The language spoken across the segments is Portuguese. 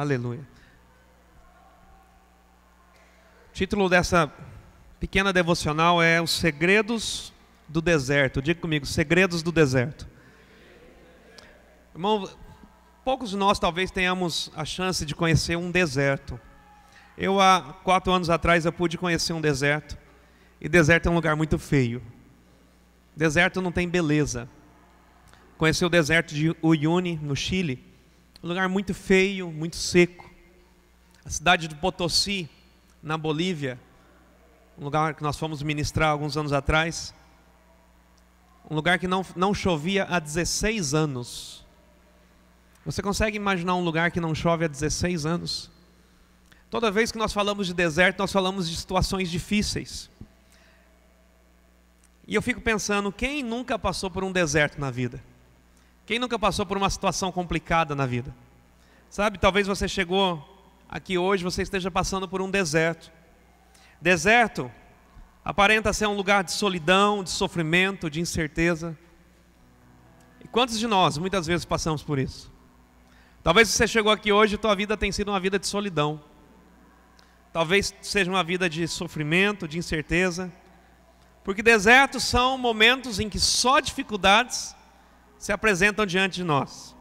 Aleluia. O título dessa pequena devocional é Os Segredos do Deserto. Diga comigo, Segredos do Deserto. Irmão, poucos de nós talvez tenhamos a chance de conhecer um deserto. Eu, há 4 anos atrás, eu pude conhecer um deserto. E deserto é um lugar muito feio. Deserto não tem beleza. Conheci o deserto de Uyuni, no Chile. Um lugar muito feio, muito seco. A cidade de Potosí, na Bolívia. Um lugar que nós fomos ministrar alguns anos atrás. Um lugar que não chovia há 16 anos. Você consegue imaginar um lugar que não chove há 16 anos? Toda vez que nós falamos de deserto, nós falamos de situações difíceis. E eu fico pensando, quem nunca passou por um deserto na vida? Quem nunca passou por uma situação complicada na vida? Sabe, talvez você chegou aqui hoje, você esteja passando por um deserto. Deserto aparenta ser um lugar de solidão, de sofrimento, de incerteza. E quantos de nós, muitas vezes, passamos por isso? Talvez você chegou aqui hoje e tua vida tem sido uma vida de solidão. Talvez seja uma vida de sofrimento, de incerteza. Porque desertos são momentos em que só dificuldades se apresentam diante de nós.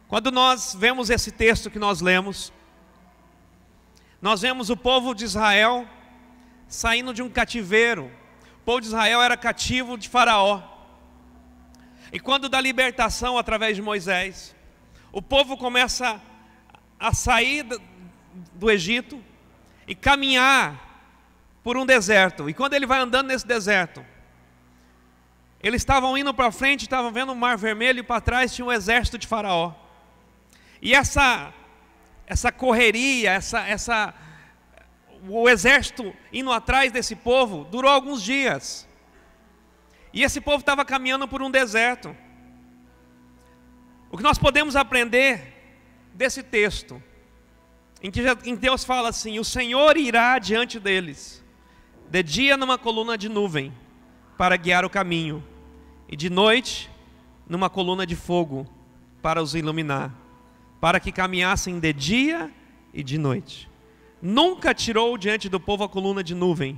Quando nós vemos esse texto que nós lemos, nós vemos o povo de Israel saindo de um cativeiro. O povo de Israel era cativo de Faraó. E quando da libertação através de Moisés, o povo começa a sair do Egito e caminhar por um deserto. E quando ele vai andando nesse deserto, eles estavam indo para frente, estavam vendo o Mar Vermelho, e para trás tinha um exército de Faraó. E essa correria, o exército indo atrás desse povo, durou alguns dias. E esse povo estava caminhando por um deserto. O que nós podemos aprender desse texto, em que Deus fala assim: o Senhor irá diante deles, de dia numa coluna de nuvem, para guiar o caminho, e de noite numa coluna de fogo, para os iluminar, para que caminhassem de dia e de noite. Nunca tirou diante do povo a coluna de nuvem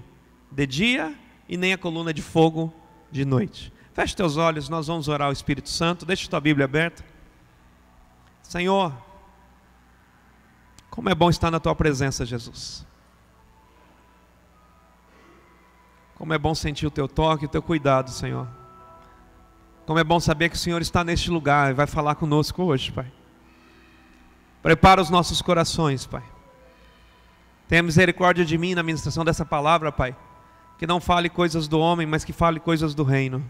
de dia, e nem a coluna de fogo de noite. Feche teus olhos, nós vamos orar ao Espírito Santo. Deixa tua Bíblia aberta. Senhor, como é bom estar na tua presença, Jesus. Como é bom sentir o teu toque e o teu cuidado, Senhor. Como é bom saber que o Senhor está neste lugar e vai falar conosco hoje, Pai. Prepara os nossos corações, Pai. Tenha misericórdia de mim na ministração dessa palavra, Pai. Que não fale coisas do homem, mas que fale coisas do reino.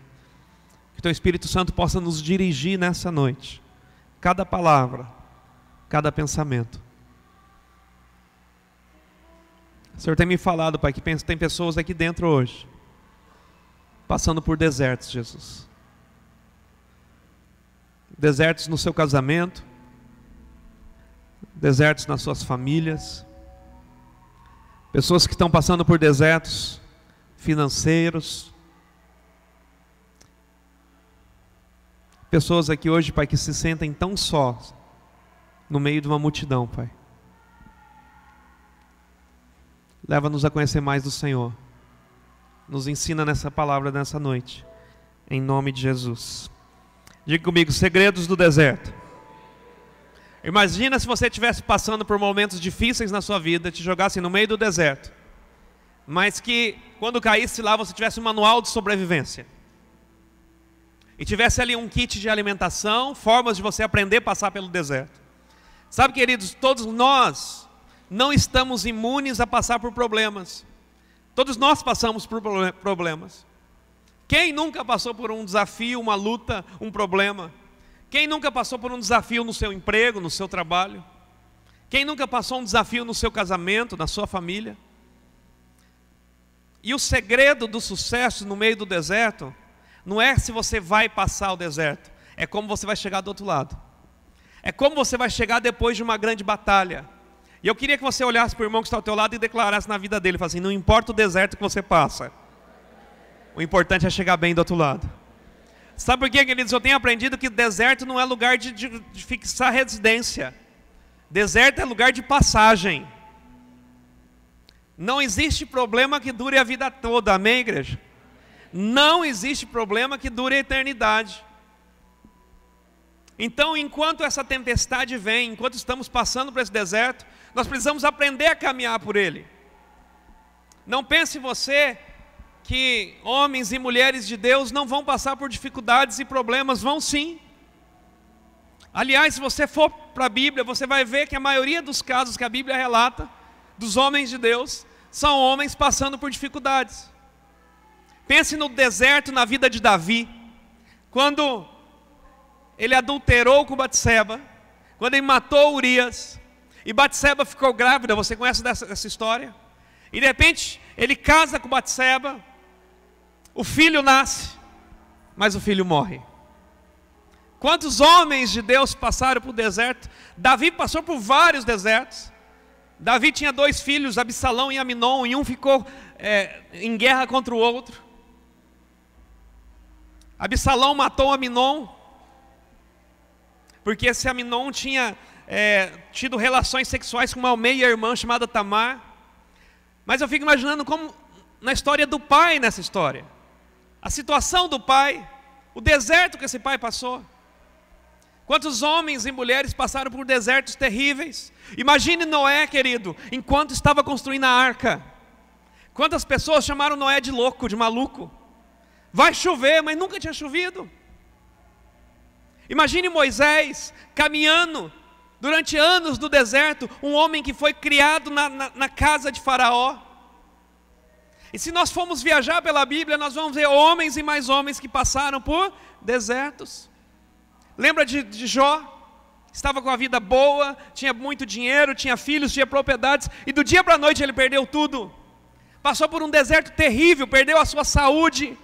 Que teu Espírito Santo possa nos dirigir nessa noite. Cada palavra, cada pensamento. O Senhor tem me falado, Pai, que tem pessoas aqui dentro hoje, passando por desertos, Jesus. Desertos no seu casamento, desertos nas suas famílias. Pessoas que estão passando por desertos financeiros. Pessoas aqui hoje, Pai, que se sentem tão sós no meio de uma multidão, Pai. Leva-nos a conhecer mais do Senhor. Nos ensina nessa palavra nessa noite. Em nome de Jesus. Diga comigo, segredos do deserto. Imagina se você estivesse passando por momentos difíceis na sua vida, te jogassem no meio do deserto, mas que quando caísse lá você tivesse um manual de sobrevivência. E tivesse ali um kit de alimentação, formas de você aprender a passar pelo deserto. Sabe, queridos, todos nós não estamos imunes a passar por problemas. Todos nós passamos por problemas. Quem nunca passou por um desafio, uma luta, um problema? Quem nunca passou por um desafio no seu emprego, no seu trabalho? Quem nunca passou um desafio no seu casamento, na sua família? E o segredo do sucesso no meio do deserto não é se você vai passar o deserto, é como você vai chegar do outro lado. É como você vai chegar depois de uma grande batalha. E eu queria que você olhasse para o irmão que está ao teu lado e declarasse na vida dele, falasse assim: não importa o deserto que você passa, o importante é chegar bem do outro lado. Sabe por quê, queridos? Eu tenho aprendido que deserto não é lugar de fixar residência. Deserto é lugar de passagem. Não existe problema que dure a vida toda, amém, igreja? Não existe problema que dure a eternidade. Então, enquanto essa tempestade vem, enquanto estamos passando por esse deserto, nós precisamos aprender a caminhar por ele. Não pense você que homens e mulheres de Deus não vão passar por dificuldades e problemas, vão sim. Aliás, se você for para a Bíblia, você vai ver que a maioria dos casos que a Bíblia relata, dos homens de Deus, são homens passando por dificuldades. Pense no deserto na vida de Davi, quando ele adulterou com Batseba, quando ele matou Urias, e Batseba ficou grávida, você conhece essa história? E de repente, ele casa com Batseba, o filho nasce, mas o filho morre. Quantos homens de Deus passaram por deserto? Davi passou por vários desertos. Davi tinha 2 filhos, Absalão e Aminon, e um ficou em guerra contra o outro. Absalão matou Aminon, porque esse Aminon tinha tido relações sexuais com uma meia-irmã chamada Tamar. Mas eu fico imaginando como na história do pai, nessa história, a situação do pai, o deserto que esse pai passou. Quantos homens e mulheres passaram por desertos terríveis? Imagine Noé, querido, enquanto estava construindo a arca. Quantas pessoas chamaram Noé de louco, de maluco? Vai chover, mas nunca tinha chovido. Imagine Moisés caminhando durante anos no deserto, um homem que foi criado na casa de Faraó. E se nós formos viajar pela Bíblia, nós vamos ver homens e mais homens que passaram por desertos. Lembra de Jó? Estava com a vida boa, tinha muito dinheiro, tinha filhos, tinha propriedades, e do dia para a noite ele perdeu tudo. Passou por um deserto terrível, perdeu a sua saúde.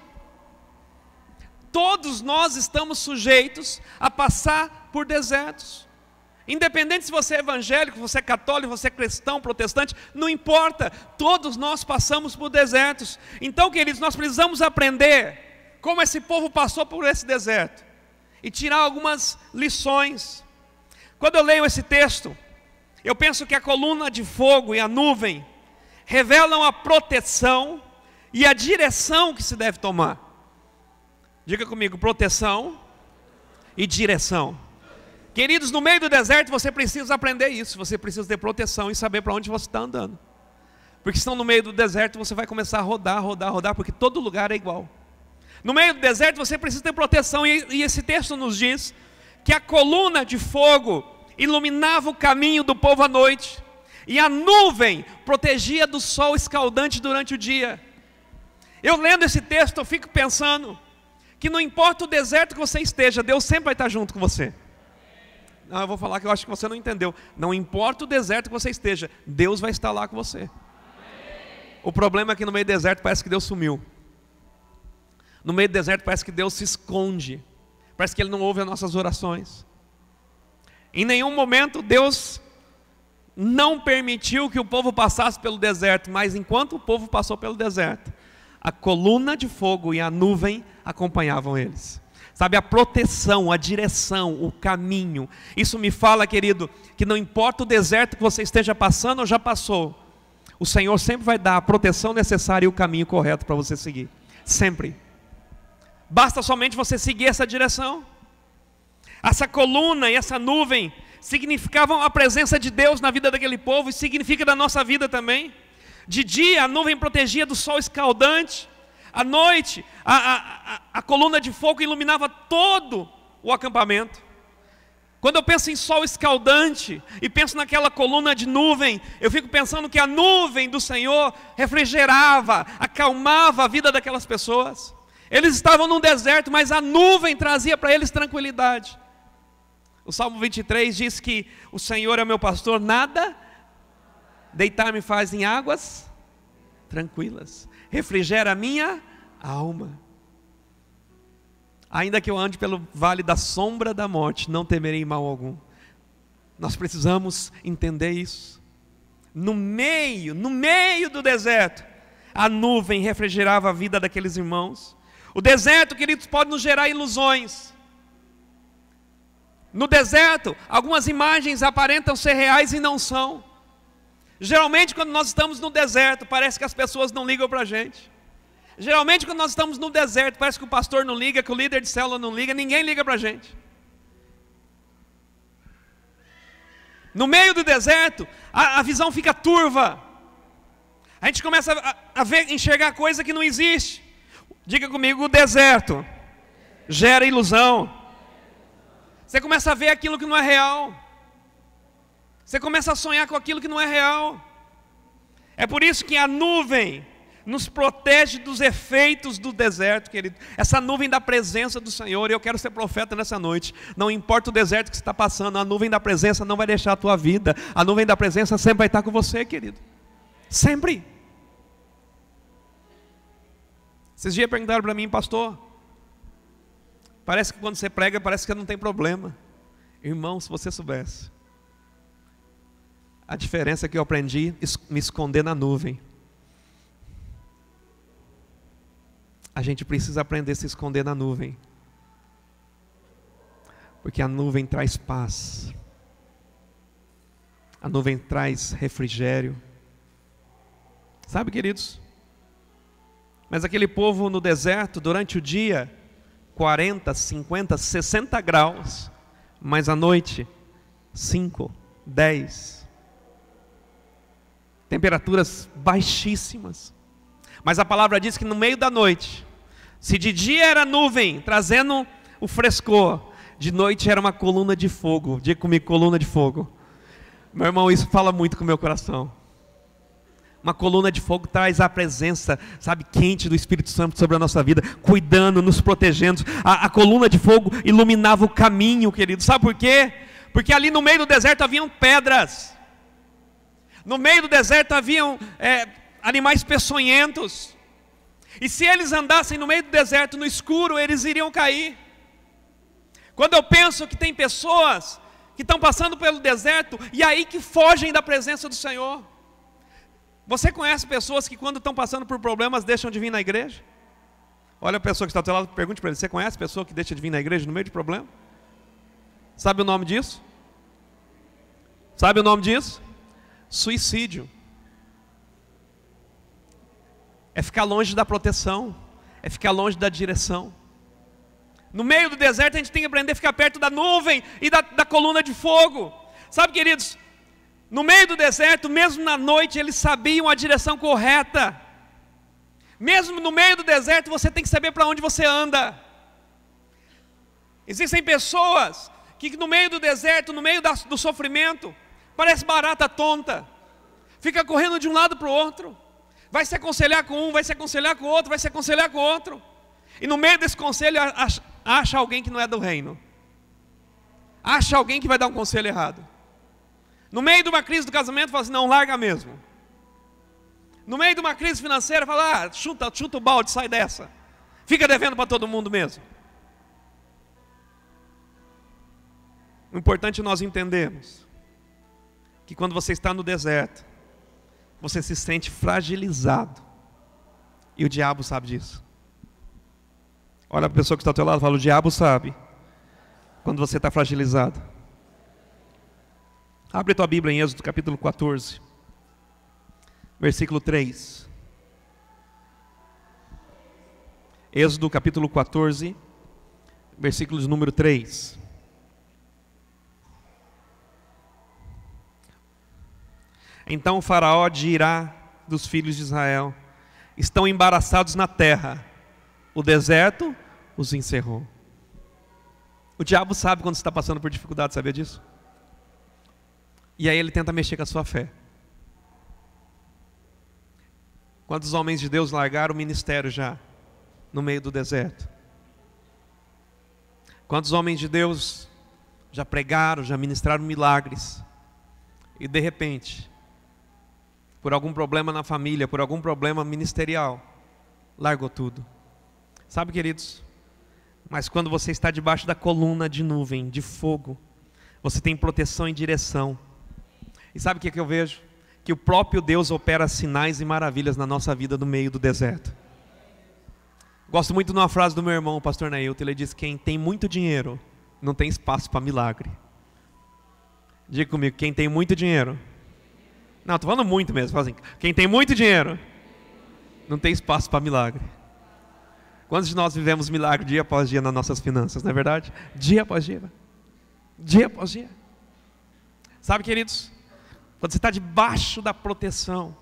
Todos nós estamos sujeitos a passar por desertos. Independente se você é evangélico, se você é católico, se você é cristão, protestante, não importa, todos nós passamos por desertos. Então, queridos, nós precisamos aprender como esse povo passou por esse deserto e tirar algumas lições. Quando eu leio esse texto, eu penso que a coluna de fogo e a nuvem revelam a proteção e a direção que se deve tomar. Diga comigo, proteção e direção. Queridos, no meio do deserto você precisa aprender isso. Você precisa ter proteção e saber para onde você está andando. Porque senão no meio do deserto você vai começar a rodar, porque todo lugar é igual. No meio do deserto você precisa ter proteção, e esse texto nos diz que a coluna de fogo iluminava o caminho do povo à noite, e a nuvem protegia do sol escaldante durante o dia. Eu lendo esse texto, eu fico pensando que não importa o deserto que você esteja, Deus sempre vai estar junto com você. Não, eu vou falar que eu acho que você não entendeu. Não importa o deserto que você esteja, Deus vai estar lá com você. O problema é que no meio do deserto parece que Deus sumiu. No meio do deserto parece que Deus se esconde. Parece que Ele não ouve as nossas orações. Em nenhum momento Deus não permitiu que o povo passasse pelo deserto. Mas enquanto o povo passou pelo deserto, a coluna de fogo e a nuvem acompanhavam eles. Sabe, a proteção, a direção, o caminho. Isso me fala, querido, que não importa o deserto que você esteja passando ou já passou, o Senhor sempre vai dar a proteção necessária e o caminho correto para você seguir. Sempre. Basta somente você seguir essa direção. Essa coluna e essa nuvem significavam a presença de Deus na vida daquele povo, e significa da nossa vida também. De dia a nuvem protegia do sol escaldante. À noite a coluna de fogo iluminava todo o acampamento. Quando eu penso em sol escaldante e penso naquela coluna de nuvem, eu fico pensando que a nuvem do Senhor refrigerava, acalmava a vida daquelas pessoas. Eles estavam num deserto, mas a nuvem trazia para eles tranquilidade. O Salmo 23 diz que o Senhor é meu pastor, nada deitar-me faz em águas tranquilas, refrigera a minha alma. Ainda que eu ande pelo vale da sombra da morte, não temerei mal algum. Nós precisamos entender isso. No meio do deserto, a nuvem refrigerava a vida daqueles irmãos. O deserto, queridos, pode nos gerar ilusões. No deserto, algumas imagens aparentam ser reais e não são. Geralmente quando nós estamos no deserto, parece que as pessoas não ligam para a gente. Geralmente quando nós estamos no deserto, parece que o pastor não liga, que o líder de célula não liga, ninguém liga para a gente. No meio do deserto, a visão fica turva. A gente começa a ver, enxergar coisa que não existe. Diga comigo, o deserto gera ilusão. Você começa a ver aquilo que não é real. Você começa a sonhar com aquilo que não é real. É por isso que a nuvem nos protege dos efeitos do deserto, querido. Essa nuvem da presença do Senhor. E eu quero ser profeta nessa noite. Não importa o deserto que você está passando, a nuvem da presença não vai deixar a tua vida. A nuvem da presença sempre vai estar com você, querido. Sempre. Esses dias perguntaram para mim, pastor, parece que quando você prega, parece que não tem problema. Irmão, se você soubesse a diferença que eu aprendi, me esconder na nuvem. A gente precisa aprender a se esconder na nuvem, porque a nuvem traz paz, a nuvem traz refrigério. Sabe, queridos? Mas aquele povo no deserto, durante o dia, 40, 50, 60 graus, mas à noite, 5, 10. Temperaturas baixíssimas. Mas a palavra diz que no meio da noite, se de dia era nuvem, trazendo o frescor, de noite era uma coluna de fogo. Diga comigo, coluna de fogo. Meu irmão, isso fala muito com o meu coração. Uma coluna de fogo traz a presença, sabe, quente do Espírito Santo sobre a nossa vida, cuidando, nos protegendo. A coluna de fogo iluminava o caminho, querido. Sabe por quê? Porque ali no meio do deserto haviam pedras. No meio do deserto haviam animais peçonhentos. E se eles andassem no meio do deserto, no escuro, eles iriam cair. Quando eu penso que tem pessoas que estão passando pelo deserto e aí que fogem da presença do Senhor. Você conhece pessoas que quando estão passando por problemas deixam de vir na igreja? Olha a pessoa que está ao teu lado, pergunte para ele, você conhece pessoa que deixa de vir na igreja no meio de problema? Sabe o nome disso? Sabe o nome disso? Suicídio. É ficar longe da proteção, é ficar longe da direção. No meio do deserto a gente tem que aprender a ficar perto da nuvem e da coluna de fogo. Sabe, queridos, no meio do deserto, mesmo na noite, eles sabiam a direção correta. Mesmo no meio do deserto, você tem que saber para onde você anda. Existem pessoas que no meio do deserto, no meio do sofrimento, parece barata tonta, fica correndo de um lado para o outro, vai se aconselhar com um, vai se aconselhar com o outro, vai se aconselhar com o outro, e no meio desse conselho acha alguém que não é do reino, acha alguém que vai dar um conselho errado. No meio de uma crise do casamento, fala assim, não, larga mesmo. No meio de uma crise financeira, fala, chuta o balde, sai dessa, fica devendo para todo mundo mesmo. O importante é nós entendermos que quando você está no deserto, você se sente fragilizado. E o diabo sabe disso. Olha a pessoa que está ao teu lado e fala, o diabo sabe quando você está fragilizado. Abre tua Bíblia em Êxodo capítulo 14, versículo 3. Êxodo capítulo 14, versículo de número 3. Então o faraó dirá dos filhos de Israel, estão embaraçados na terra, o deserto os encerrou. O diabo sabe quando você está passando por dificuldade, sabia disso? E aí ele tenta mexer com a sua fé. Quantos homens de Deus largaram o ministério já, no meio do deserto? Quantos homens de Deus já pregaram, já ministraram milagres, e de repente, por algum problema na família, por algum problema ministerial, largou tudo. Sabe, queridos, mas quando você está debaixo da coluna de nuvem, de fogo, você tem proteção e direção. E sabe o que eu vejo? Que o próprio Deus opera sinais e maravilhas na nossa vida no meio do deserto. Gosto muito de uma frase do meu irmão, o pastor Nailton. Ele diz, quem tem muito dinheiro não tem espaço para milagre. Diga comigo, quem tem muito dinheiro. Não, estou falando muito mesmo. Fala assim, quem tem muito dinheiro, não tem espaço para milagre. Quantos de nós vivemos milagre dia após dia nas nossas finanças, não é verdade? Dia após dia. Dia após dia. Sabe, queridos, quando você está debaixo da proteção,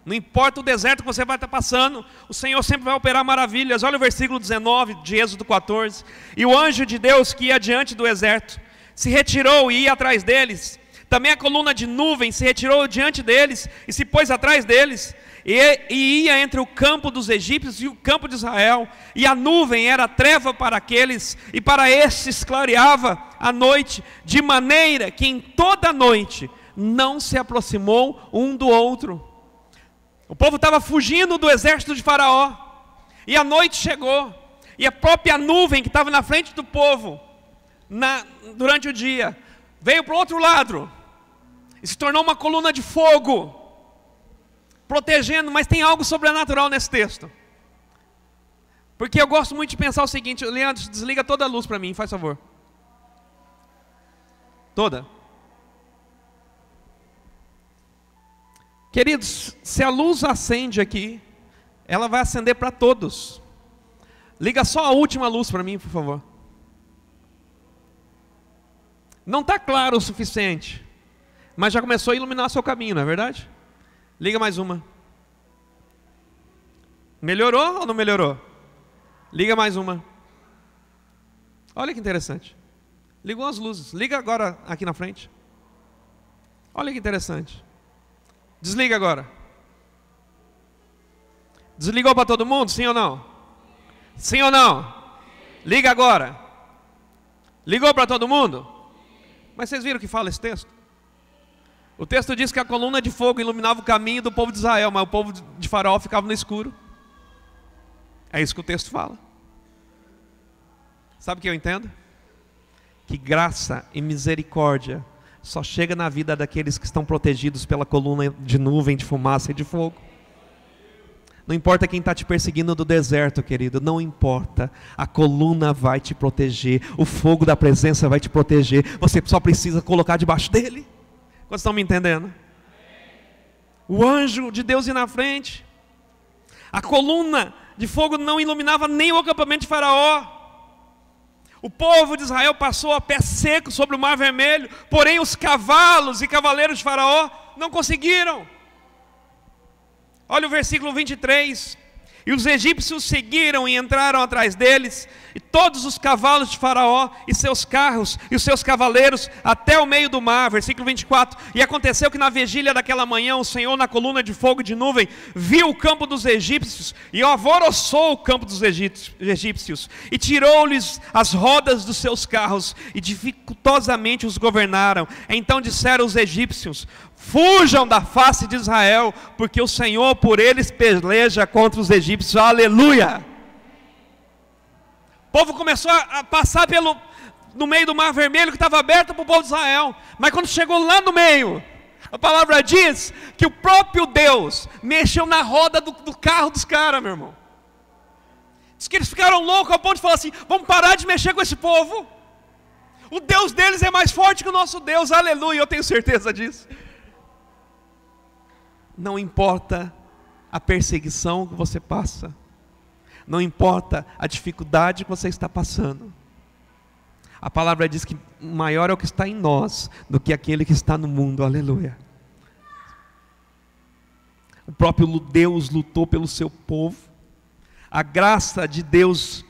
não importa o deserto que você vai estar passando, o Senhor sempre vai operar maravilhas. Olha o versículo 19 de Êxodo 14. E o anjo de Deus que ia diante do exército se retirou e ia atrás deles. Também a coluna de nuvem se retirou diante deles e se pôs atrás deles. E ia entre o campo dos egípcios e o campo de Israel. E a nuvem era treva para aqueles, e para estes clareava a noite, de maneira que em toda a noite não se aproximou um do outro. O povo estava fugindo do exército de Faraó, e a noite chegou, e a própria nuvem que estava na frente do povo, durante o dia, veio para o outro lado, e se tornou uma coluna de fogo, protegendo. Mas tem algo sobrenatural nesse texto, porque eu gosto muito de pensar o seguinte. Leandro, desliga toda a luz para mim, faz favor. Toda. Queridos, se a luz acende aqui, ela vai acender para todos. Liga só a última luz para mim, por favor. Não está claro o suficiente, mas já começou a iluminar seu caminho, não é verdade? Liga mais uma. Melhorou ou não melhorou? Liga mais uma. Olha que interessante. Ligou as luzes. Liga agora aqui na frente. Olha que interessante. Desliga agora. Desligou para todo mundo? Sim ou não? Sim ou não? Liga agora. Ligou para todo mundo? Mas vocês viram o que fala esse texto? O texto diz que a coluna de fogo iluminava o caminho do povo de Israel, mas o povo de Faraó ficava no escuro. É isso que o texto fala. Sabe o que eu entendo? Que graça e misericórdia só chega na vida daqueles que estão protegidos pela coluna de nuvem, de fumaça e de fogo. Não importa quem está te perseguindo do deserto, querido, não importa. A coluna vai te proteger, o fogo da presença vai te proteger. Você só precisa colocar debaixo dele. Vocês estão me entendendo? O anjo de Deus ia na frente. A coluna de fogo não iluminava nem o acampamento de Faraó. O povo de Israel passou a pé seco sobre o Mar Vermelho, porém os cavalos e cavaleiros de Faraó não conseguiram. Olha o versículo 23. E os egípcios seguiram e entraram atrás deles, e todos os cavalos de Faraó, e seus carros, e os seus cavaleiros, até o meio do mar. Versículo 24. E aconteceu que na vigília daquela manhã, o Senhor, na coluna de fogo e de nuvem, viu o campo dos egípcios, e alvoroçou o campo dos egípcios, e tirou-lhes as rodas dos seus carros, e dificultosamente os governaram. Então disseram os egípcios: fujam da face de Israel, porque o Senhor por eles peleja contra os egípcios. Aleluia! O povo começou a passar no meio do Mar Vermelho, que estava aberto para o povo de Israel. Mas quando chegou lá no meio, a palavra diz que o próprio Deus mexeu na roda do carro dos caras, meu irmão. Diz que eles ficaram loucos ao ponto de falar assim: vamos parar de mexer com esse povo. O Deus deles é mais forte que o nosso Deus. Aleluia, eu tenho certeza disso. Não importa a perseguição que você passa, não importa a dificuldade que você está passando, a palavra diz que maior é o que está em nós do que aquele que está no mundo. Aleluia. O próprio Deus lutou pelo seu povo. A graça de Deus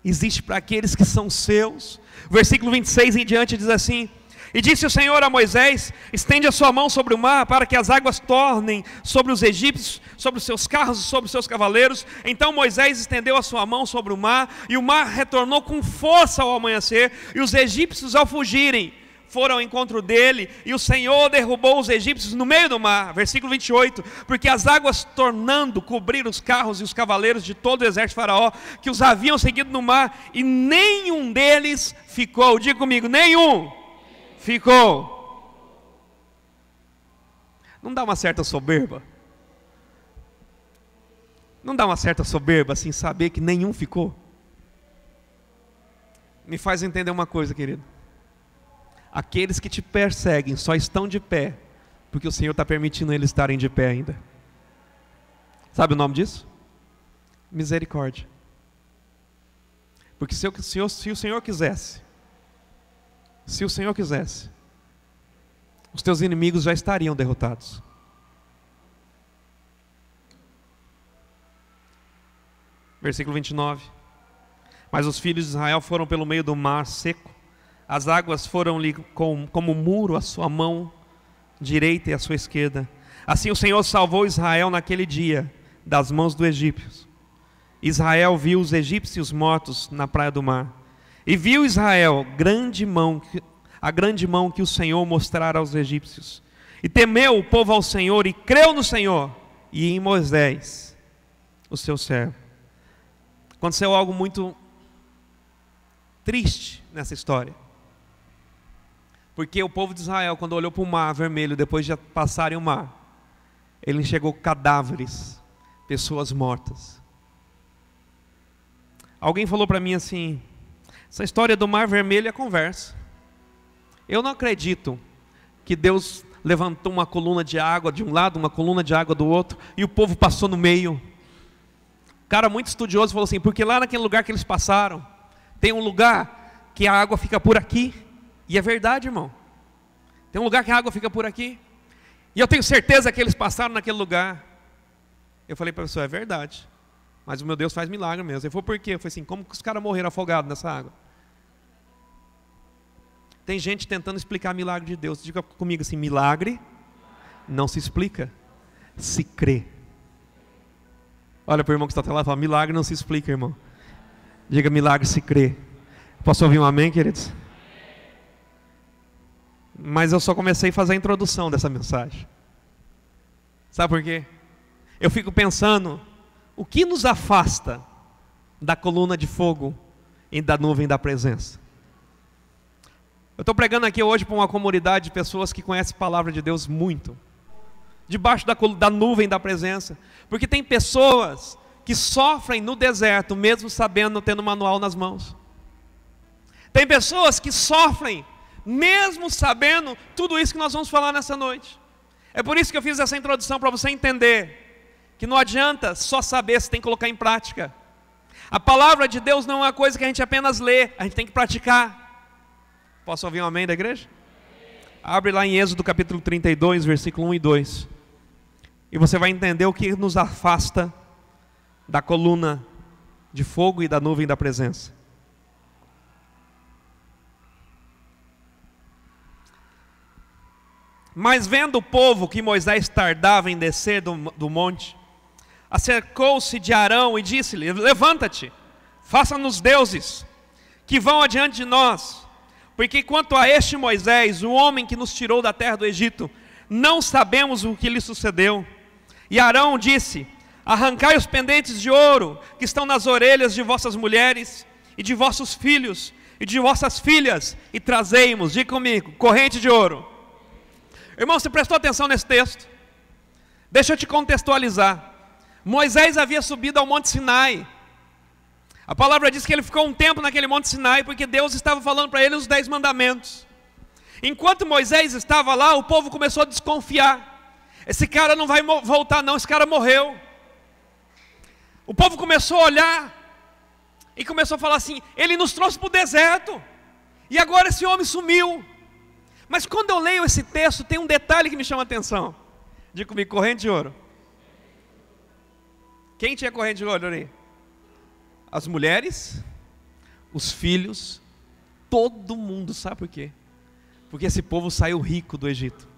existe para aqueles que são seus. Versículo 26 em diante diz assim: e disse o Senhor a Moisés: estende a sua mão sobre o mar, para que as águas tornem sobre os egípcios, sobre os seus carros e sobre os seus cavaleiros. Então Moisés estendeu a sua mão sobre o mar, e o mar retornou com força ao amanhecer, e os egípcios, ao fugirem, foram ao encontro dele, e o Senhor derrubou os egípcios no meio do mar. Versículo 28, porque as águas tornando cobrir os carros e os cavaleiros de todo o exército de Faraó, que os haviam seguido no mar, e nenhum deles ficou. Diga comigo: nenhum ficou. Não dá uma certa soberba? Não dá uma certa soberba assim, saber que nenhum ficou? me faz entender uma coisa, querido. Aqueles que te perseguem só estão de pé porque o Senhor está permitindo eles estarem de pé ainda. Sabe o nome disso? Misericórdia. Porque se o Senhor quisesse, os teus inimigos já estariam derrotados. Versículo 29. Mas os filhos de Israel foram pelo meio do mar seco. As águas foram-lhe como muro à sua mão direita e à sua esquerda. Assim o Senhor salvou Israel naquele dia das mãos dos egípcios. Israel viu os egípcios mortos na praia do mar. E viu Israel a grande mão que o Senhor mostrara aos egípcios. E temeu o povo ao Senhor e creu no Senhor e em Moisés, o seu servo. Aconteceu algo muito triste nessa história. Porque o povo de Israel, quando olhou para o mar vermelho, depois de passarem o mar, ele enxergou cadáveres, pessoas mortas. Alguém falou para mim assim: essa história do mar vermelho é conversa. Eu não acredito que Deus levantou uma coluna de água de um lado, uma coluna de água do outro, e o povo passou no meio. Um cara muito estudioso falou assim: porque lá naquele lugar que eles passaram, tem um lugar que a água fica por aqui. E é verdade, irmão. Tem um lugar que a água fica por aqui. E eu tenho certeza que eles passaram naquele lugar. Eu falei para a pessoa: é verdade. Mas o meu Deus faz milagre mesmo. Ele falou: por quê? Eu falei assim: como que os caras morreram afogados nessa água? Tem gente tentando explicar milagre de Deus. Diga comigo assim: milagre não se explica, se crê. Olha para o irmão que está até lá e fala: milagre não se explica, irmão. Diga: milagre se crê. Posso ouvir um amém, queridos? Mas eu só comecei a fazer a introdução dessa mensagem. Sabe por quê? Eu fico pensando, o que nos afasta da coluna de fogo e da nuvem da presença? Eu estou pregando aqui hoje para uma comunidade de pessoas que conhecem a palavra de Deus muito, debaixo da nuvem da presença, porque tem pessoas que sofrem no deserto, mesmo sabendo, tendo o manual nas mãos. Tem pessoas que sofrem mesmo sabendo tudo isso que nós vamos falar nessa noite. É por isso que eu fiz essa introdução, para você entender que não adianta só saber, você tem que colocar em prática. A palavra de Deus não é uma coisa que a gente apenas lê, a gente tem que praticar. Posso ouvir um amém da igreja? Abre lá em Êxodo capítulo 32, versículo 1 e 2. E você vai entender o que nos afasta da coluna de fogo e da nuvem da presença. Mas vendo o povo que Moisés tardava em descer do monte, acercou-se de Arão e disse-lhe: levanta-te, faça-nos deuses, que vão adiante de nós, porque quanto a este Moisés, o homem que nos tirou da terra do Egito, não sabemos o que lhe sucedeu. E Arão disse: arrancai os pendentes de ouro que estão nas orelhas de vossas mulheres, e de vossos filhos, e de vossas filhas, e trazei-mos, diga comigo, corrente de ouro. Irmão, você prestou atenção nesse texto? Deixa eu te contextualizar. Moisés havia subido ao Monte Sinai. A palavra diz que ele ficou um tempo naquele Monte Sinai, porque Deus estava falando para ele os 10 mandamentos. Enquanto Moisés estava lá, o povo começou a desconfiar. Esse cara não vai voltar não, esse cara morreu. O povo começou a olhar e começou a falar assim: ele nos trouxe para o deserto, e agora esse homem sumiu. Mas quando eu leio esse texto, tem um detalhe que me chama a atenção. Diga comigo, corrente de ouro. Quem tinha corrente de ouro ali? As mulheres, os filhos, todo mundo. Sabe por quê? Porque esse povo saiu rico do Egito.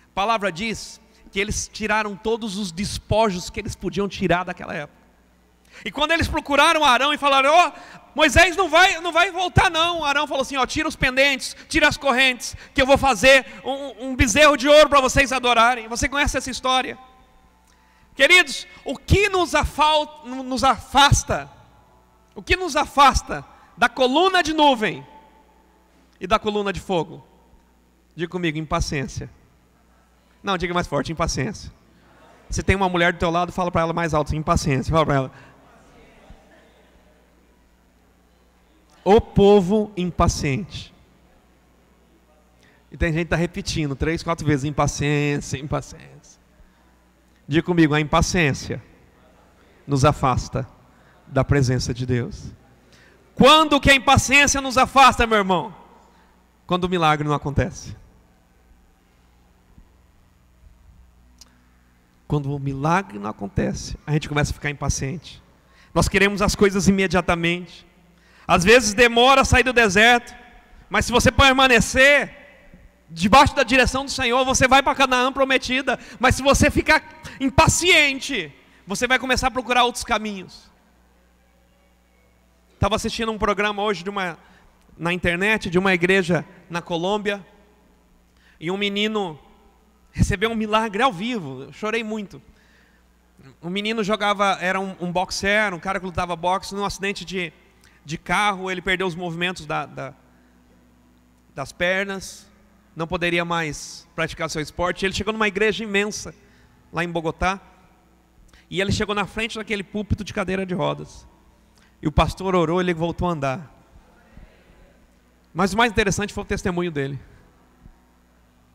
A palavra diz que eles tiraram todos os despojos que eles podiam tirar daquela época. E quando eles procuraram Arão e falaram: ó, Moisés não vai voltar não. Arão falou assim: ó, tira os pendentes, tira as correntes, que eu vou fazer um bezerro de ouro para vocês adorarem. Você conhece essa história? Queridos, o que nos afasta da coluna de nuvem e da coluna de fogo? Diga comigo, impaciência. Não, diga mais forte, impaciência. Se tem uma mulher do teu lado, fala para ela mais alto, impaciência. Fala para ela. O povo impaciente. E tem gente que está repetindo 3, 4 vezes: impaciência, impaciência. Diga comigo: a impaciência nos afasta da presença de Deus. Quando que a impaciência nos afasta, meu irmão? Quando o milagre não acontece. Quando o milagre não acontece, a gente começa a ficar impaciente. Nós queremos as coisas imediatamente. Às vezes demora a sair do deserto, mas se você permanecer debaixo da direção do Senhor, você vai para Canaã prometida. Mas se você ficar impaciente, você vai começar a procurar outros caminhos. Estava assistindo um programa hoje na internet, de uma igreja na Colômbia, e um menino recebeu um milagre ao vivo. Eu chorei muito. O menino jogava, era um boxer, um cara que lutava boxe. Num acidente de carro, ele perdeu os movimentos das pernas, não poderia mais praticar seu esporte. Ele chegou numa igreja imensa, lá em Bogotá, e ele chegou na frente daquele púlpito de cadeira de rodas, e o pastor orou e ele voltou a andar. Mas o mais interessante foi o testemunho dele,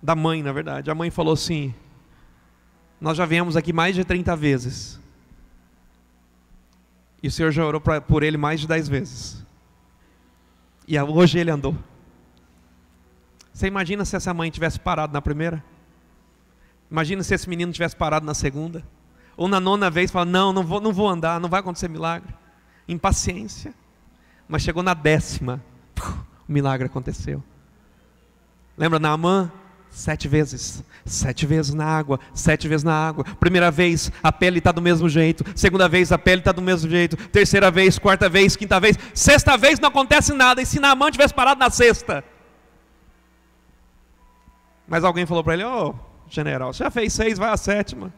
da mãe, na verdade. A mãe falou assim: nós já viemos aqui mais de 30 vezes, e o Senhor já orou por ele mais de 10 vezes, e hoje ele andou. Você imagina se essa mãe tivesse parado na primeira? Imagina se esse menino tivesse parado na segunda, ou na 9ª vez, falando: não vou andar, não vai acontecer milagre. Impaciência. Mas chegou na 10ª, o milagre aconteceu. Lembra Naamã? 7 vezes. 7 vezes na água, 7 vezes na água. Primeira vez, a pele está do mesmo jeito. Segunda vez, a pele está do mesmo jeito. Terceira vez, quarta vez, quinta vez. Sexta vez não acontece nada. E se Naamã tivesse parado na 6ª? Mas alguém falou para ele: general, você já fez 6, vai à 7ª.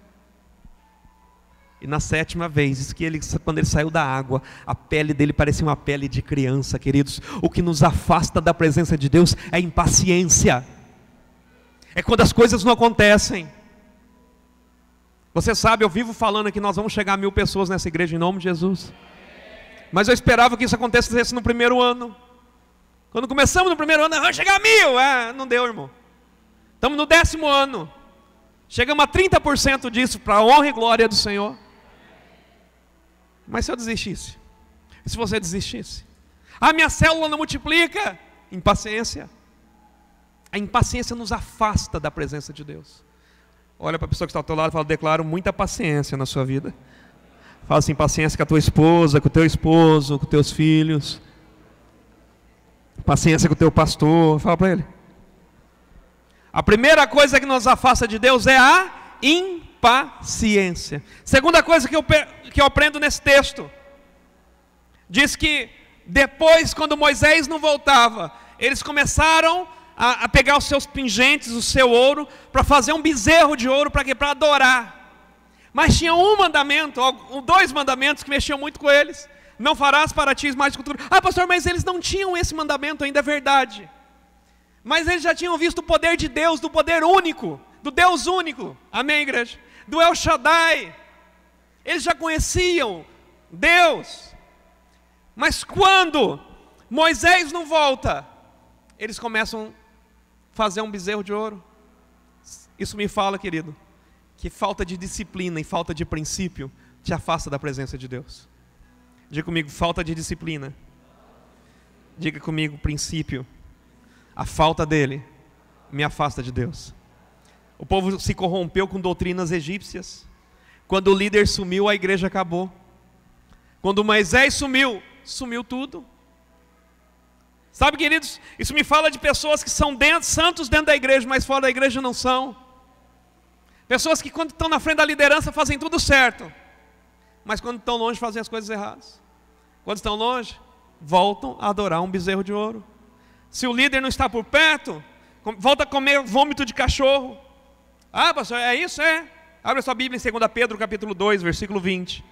E na 7ª vez, diz que quando ele saiu da água, a pele dele parecia uma pele de criança, queridos. O que nos afasta da presença de Deus é impaciência. É quando as coisas não acontecem. Você sabe, eu vivo falando que nós vamos chegar a 1000 pessoas nessa igreja em nome de Jesus. Mas eu esperava que isso acontecesse no primeiro ano. Quando começamos no primeiro ano, vamos chegar a 1000. Não deu, irmão. Estamos no 10º ano. Chegamos a 30% disso, para a honra e glória do Senhor. Mas se eu desistisse? E se você desistisse? Minha célula não multiplica. Impaciência. A impaciência nos afasta da presença de Deus. Olha para a pessoa que está ao teu lado e fala: declaro muita paciência na sua vida. Fala assim: paciência com a tua esposa, com o teu esposo, com os teus filhos. Paciência com o teu pastor. Fala para ele. A primeira coisa que nos afasta de Deus é a impaciência. Segunda coisa que eu aprendo nesse texto, diz que depois, quando Moisés não voltava, eles começaram a pegar os seus pingentes, o seu ouro, para fazer um bezerro de ouro, para quê? Para adorar. Mas tinha um mandamento, 2 mandamentos que mexiam muito com eles: não farás para ti mais de cultura. Pastor, mas eles não tinham esse mandamento ainda, é verdade. Mas eles já tinham visto o poder de Deus, do poder único, do Deus único, amém, igreja? Do El Shaddai. Eles já conheciam Deus. Mas quando Moisés não volta, eles começam a fazer um bezerro de ouro. Isso me fala, querido, que falta de disciplina e falta de princípio te afasta da presença de Deus. Diga comigo: falta de disciplina. Diga comigo: princípio. A falta dele me afasta de Deus. O povo se corrompeu com doutrinas egípcias. Quando o líder sumiu, a igreja acabou. Quando Moisés sumiu, sumiu tudo. Sabe, queridos, isso me fala de pessoas que são santos dentro da igreja, mas fora da igreja não são. Pessoas que quando estão na frente da liderança fazem tudo certo, mas quando estão longe fazem as coisas erradas. Quando estão longe, voltam a adorar um bezerro de ouro. Se o líder não está por perto, volta a comer vômito de cachorro. Pastor, é isso? Abre a sua Bíblia em 2 Pedro capítulo 2, versículo 20.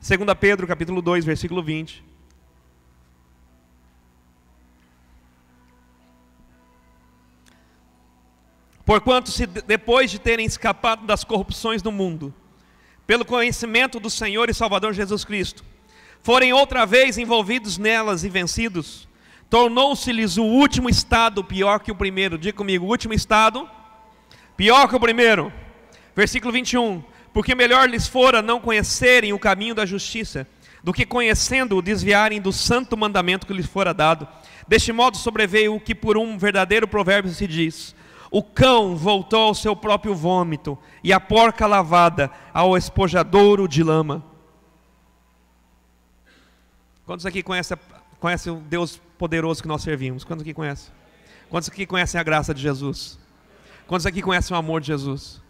2 Pedro capítulo 2, versículo 20. Porquanto, se depois de terem escapado das corrupções do mundo, pelo conhecimento do Senhor e Salvador Jesus Cristo, forem outra vez envolvidos nelas e vencidos, tornou-se-lhes o último estado pior que o primeiro. Diga comigo, o último estado pior que o primeiro. Versículo 21. Porque melhor lhes fora não conhecerem o caminho da justiça, do que conhecendo-o desviarem do santo mandamento que lhes fora dado. Deste modo sobreveio o que por um verdadeiro provérbio se diz: o cão voltou ao seu próprio vômito, e a porca lavada ao espojadouro de lama. Quantos aqui conhecem o Deus poderoso que nós servimos? Quantos aqui conhecem? Quantos aqui conhecem a graça de Jesus? Quantos aqui conhecem o amor de Jesus?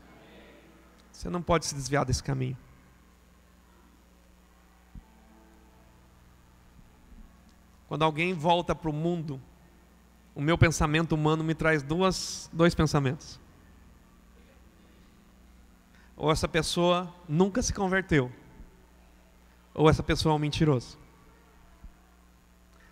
Você não pode se desviar desse caminho. Quando alguém volta para o mundo, o meu pensamento humano me traz dois pensamentos. Ou essa pessoa nunca se converteu, ou essa pessoa é um mentiroso.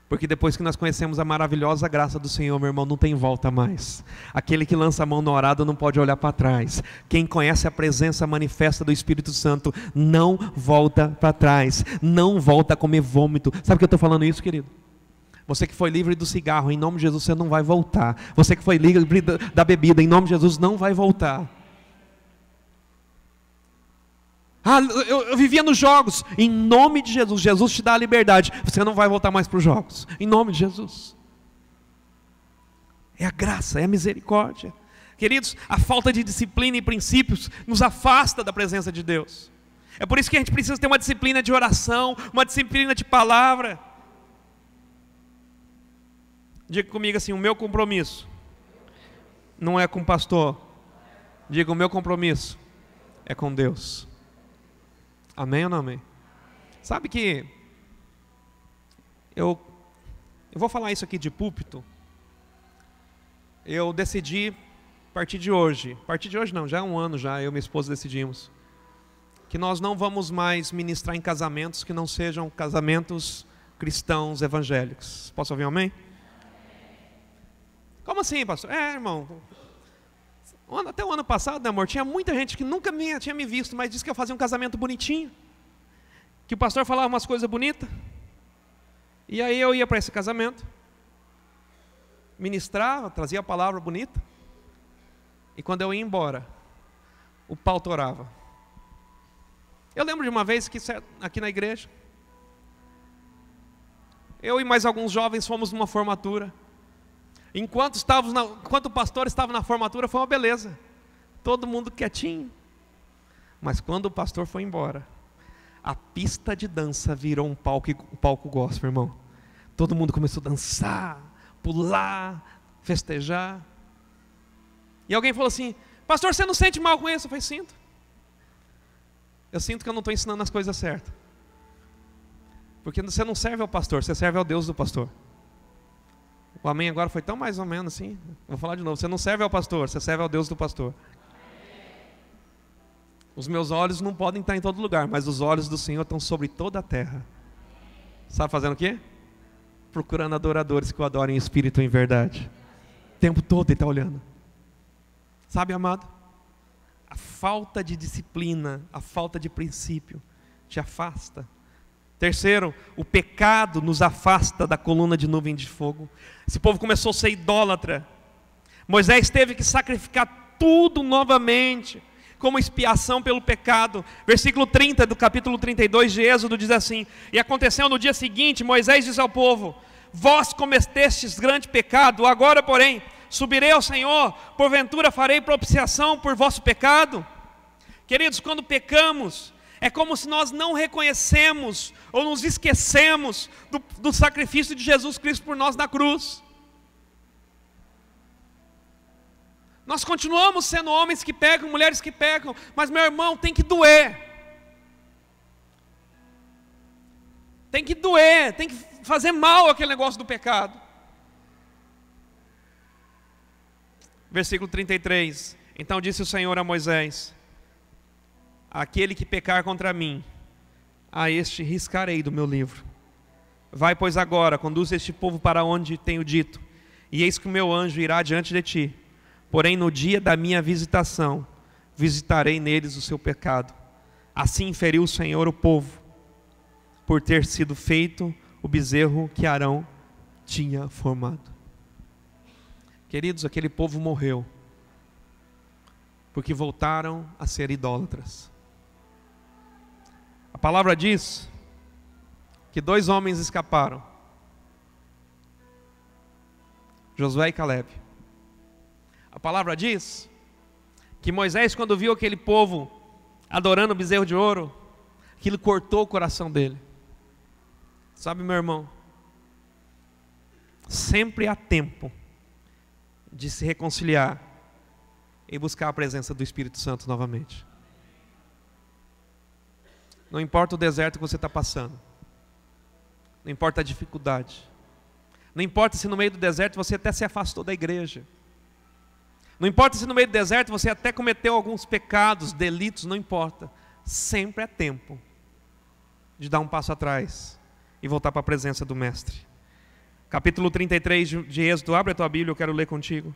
Porque depois que nós conhecemos a maravilhosa graça do Senhor, meu irmão, não tem volta mais. Aquele que lança a mão no arado não pode olhar para trás. Quem conhece a presença manifesta do Espírito Santo não volta para trás, não volta a comer vômito. Sabe que eu estou falando isso, querido? Você que foi livre do cigarro, em nome de Jesus você não vai voltar. Você que foi livre da bebida, em nome de Jesus não vai voltar. Ah, eu vivia nos jogos. Em nome de Jesus, Jesus te dá a liberdade. Você não vai voltar mais para os jogos. Em nome de Jesus. É a graça, é a misericórdia. Queridos, a falta de disciplina e princípios nos afasta da presença de Deus. É por isso que a gente precisa ter uma disciplina de oração, uma disciplina de palavra. Diga comigo assim: o meu compromisso não é com o pastor. Diga, o meu compromisso é com Deus. Amém ou não amém? Sabe que eu vou falar isso aqui de púlpito. Eu decidi, a partir de hoje não, já há um ano já, eu e minha esposa decidimos que nós não vamos mais ministrar em casamentos que não sejam casamentos cristãos evangélicos. Posso ouvir um amém? Como assim, pastor? Irmão, até o ano passado, né, amor, tinha muita gente que nunca tinha me visto, mas disse que eu fazia um casamento bonitinho, que o pastor falava umas coisas bonitas, e aí eu ia para esse casamento, ministrava, trazia a palavra bonita, e quando eu ia embora, o pau torava. Eu lembro de uma vez que aqui na igreja, eu e mais alguns jovens fomos numa formatura. Enquanto o pastor estava na formatura, foi uma beleza. Todo mundo quietinho. Mas quando o pastor foi embora, a pista de dança virou um palco gospel, irmão. Todo mundo começou a dançar, pular, festejar. E alguém falou assim: pastor, você não sente mal com isso? Eu falei: sinto. Eu sinto que eu não estou ensinando as coisas certas. Porque você não serve ao pastor, você serve ao Deus do pastor. O amém agora foi tão mais ou menos assim. Vou falar de novo: você não serve ao pastor, você serve ao Deus do pastor. Os meus olhos não podem estar em todo lugar, mas os olhos do Senhor estão sobre toda a terra. Sabe fazendo o quê? Procurando adoradores que o adorem em espírito e em verdade. O tempo todo ele está olhando. Sabe, amado? A falta de disciplina, a falta de princípio te afasta. Terceiro, o pecado nos afasta da coluna de nuvem de fogo. Esse povo começou a ser idólatra. Moisés teve que sacrificar tudo novamente, como expiação pelo pecado. Versículo 30 do capítulo 32 de Êxodo diz assim: e aconteceu no dia seguinte, Moisés disse ao povo: vós cometestes grande pecado, agora porém subirei ao Senhor, porventura farei propiciação por vosso pecado. Queridos, quando pecamos, é como se nós não reconhecemos ou nos esquecemos do sacrifício de Jesus Cristo por nós na cruz. Nós continuamos sendo homens que pecam, mulheres que pecam, mas, meu irmão, tem que doer. Tem que doer, tem que fazer mal aquele negócio do pecado. Versículo 33. Então disse o Senhor a Moisés: aquele que pecar contra mim, a este riscarei do meu livro. Vai, pois, agora, conduz este povo para onde tenho dito, e eis que o meu anjo irá diante de ti. Porém, no dia da minha visitação, visitarei neles o seu pecado. Assim feriu o Senhor o povo, por ter sido feito o bezerro que Arão tinha formado. Queridos, aquele povo morreu porque voltaram a ser idólatras. A palavra diz que 2 homens escaparam, Josué e Caleb. A palavra diz que Moisés, quando viu aquele povo adorando o bezerro de ouro, aquilo cortou o coração dele. Sabe, meu irmão, sempre há tempo de se reconciliar e buscar a presença do Espírito Santo novamente. Não importa o deserto que você está passando, não importa a dificuldade, não importa se no meio do deserto você até se afastou da igreja, não importa se no meio do deserto você até cometeu alguns pecados, delitos, não importa, sempre é tempo de dar um passo atrás e voltar para a presença do Mestre. Capítulo 33 de Êxodo, abre a tua Bíblia, eu quero ler contigo.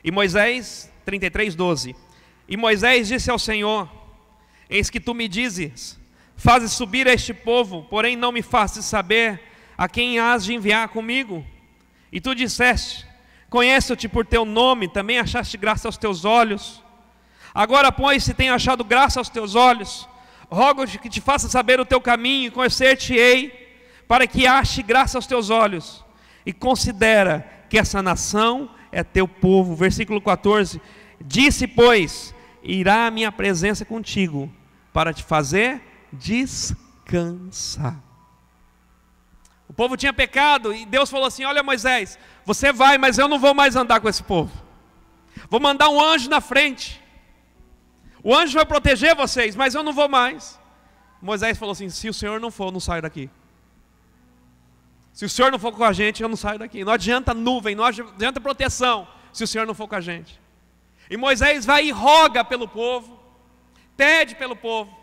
E Moisés, 33:12. E Moisés disse ao Senhor: eis que tu me dizes, fazes subir este povo, porém não me fazes saber a quem hás de enviar comigo. E tu disseste: conheço-te por teu nome, também achaste graça aos teus olhos. Agora, pois, se tenho achado graça aos teus olhos, rogo-te que te faça saber o teu caminho, e conhecer-te-ei, para que ache graça aos teus olhos. E considera que essa nação é teu povo. Versículo 14. Disse, pois, irá a minha presença contigo, para te fazer descansar. O povo tinha pecado, e Deus falou assim: olha, Moisés, você vai, mas eu não vou mais andar com esse povo. Vou mandar um anjo na frente. O anjo vai proteger vocês, mas eu não vou mais. Moisés falou assim: se o Senhor não for, eu não saio daqui. Se o Senhor não for com a gente, eu não saio daqui. Não adianta nuvem, não adianta proteção, se o Senhor não for com a gente. E Moisés vai e roga pelo povo, pede pelo povo.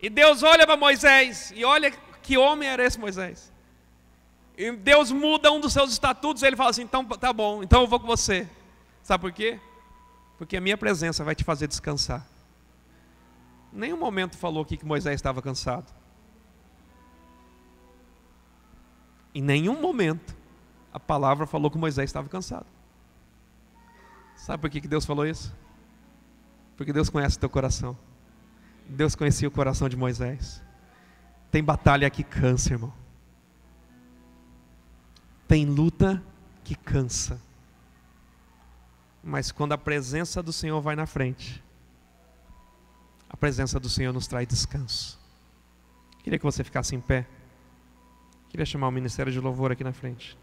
E Deus olha para Moisés, e olha que homem era esse Moisés. E Deus muda um dos seus estatutos, e ele fala assim: então tá bom, então eu vou com você. Sabe por quê? Porque a minha presença vai te fazer descansar. Nenhum momento falou aqui que Moisés estava cansado. Em nenhum momento a palavra falou que Moisés estava cansado. Sabe por que Deus falou isso? Porque Deus conhece o teu coração. Deus conhecia o coração de Moisés. Tem batalha que cansa, irmão. Tem luta que cansa. Mas quando a presença do Senhor vai na frente, a presença do Senhor nos traz descanso. Queria que você ficasse em pé. Queria chamar o ministério de louvor aqui na frente.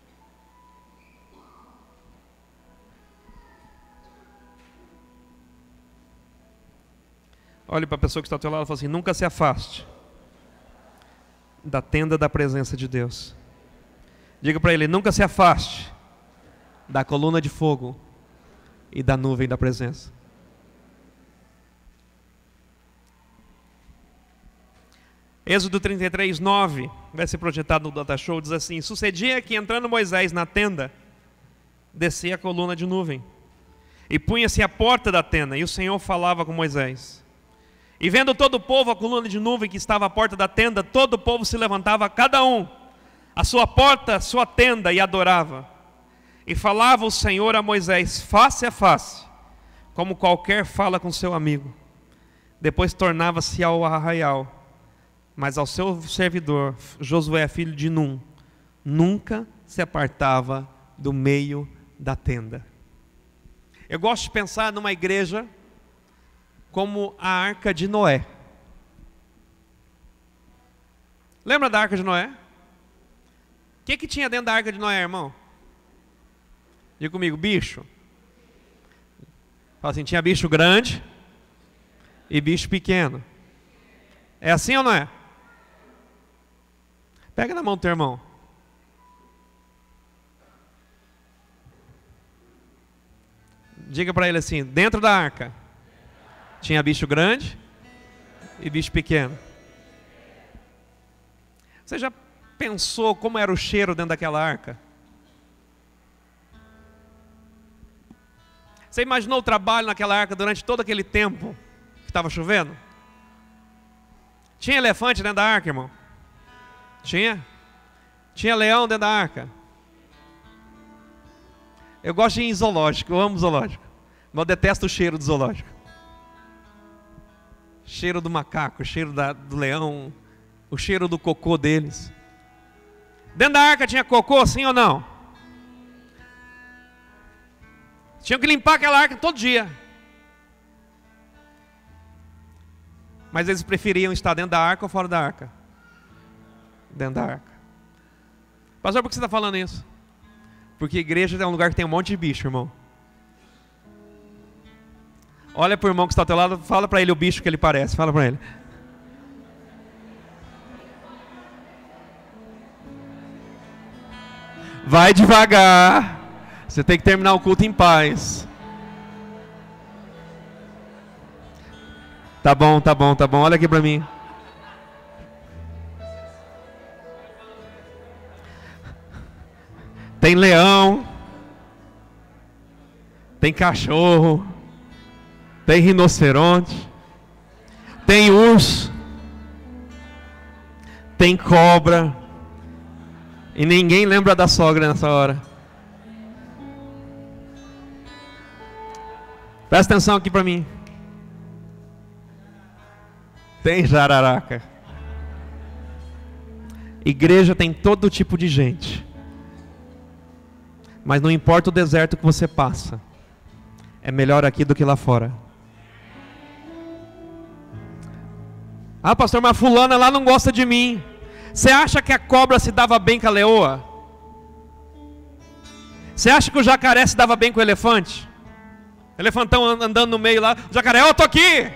Olhe para a pessoa que está ao teu lado e fala assim: nunca se afaste da tenda da presença de Deus. Diga para ele: nunca se afaste da coluna de fogo e da nuvem da presença. Êxodo 33:9 vai ser projetado no Data Show, diz assim: sucedia que entrando Moisés na tenda, descia a coluna de nuvem e punha-se à porta da tenda, e o Senhor falava com Moisés. E vendo todo o povo a coluna de nuvem que estava à porta da tenda, todo o povo se levantava, cada um a sua porta, a sua tenda, e adorava. E falava o Senhor a Moisés face a face, como qualquer fala com seu amigo. Depois tornava-se ao arraial, mas ao seu servidor, Josué, filho de Num, nunca se apartava do meio da tenda. Eu gosto de pensar numa igreja como a arca de Noé. Lembra da arca de Noé? O que tinha dentro da arca de Noé, irmão? Diga comigo: bicho. Fala assim: tinha bicho grande e bicho pequeno. É assim ou não é? Pega na mão do teu irmão. Diga para ele assim: dentro da arca tinha bicho grande e bicho pequeno. Você já pensou como era o cheiro dentro daquela arca? Você imaginou o trabalho naquela arca durante todo aquele tempo que estava chovendo? Tinha elefante dentro da arca, irmão? Tinha? Tinha leão dentro da arca? Eu gosto de ir em zoológico, eu amo zoológico. Mas eu detesto o cheiro do zoológico. Cheiro do macaco, o cheiro do leão, o cheiro do cocô deles. Dentro da arca tinha cocô, sim ou não? Tinham que limpar aquela arca todo dia. Mas eles preferiam estar dentro da arca ou fora da arca? Dentro da arca. Pastor, por que você está falando isso? Porque a igreja é um lugar que tem um monte de bicho, irmão. Olha para o irmão que está ao teu lado, fala para ele o bicho que ele parece, fala para ele. Vai devagar. Você tem que terminar o culto em paz. Tá bom, tá bom, tá bom. Olha aqui para mim. Tem leão. Tem cachorro. Tem rinoceronte. Tem urso. Tem cobra. E ninguém lembra da sogra nessa hora. Presta atenção aqui para mim. Tem jararaca. Igreja tem todo tipo de gente. Mas não importa o deserto que você passa, é melhor aqui do que lá fora. Ah, pastor, mas fulana lá não gosta de mim. Você acha que a cobra se dava bem com a leoa? Você acha que o jacaré se dava bem com o elefante? Elefantão andando no meio lá, o jacaré, eu tô aqui.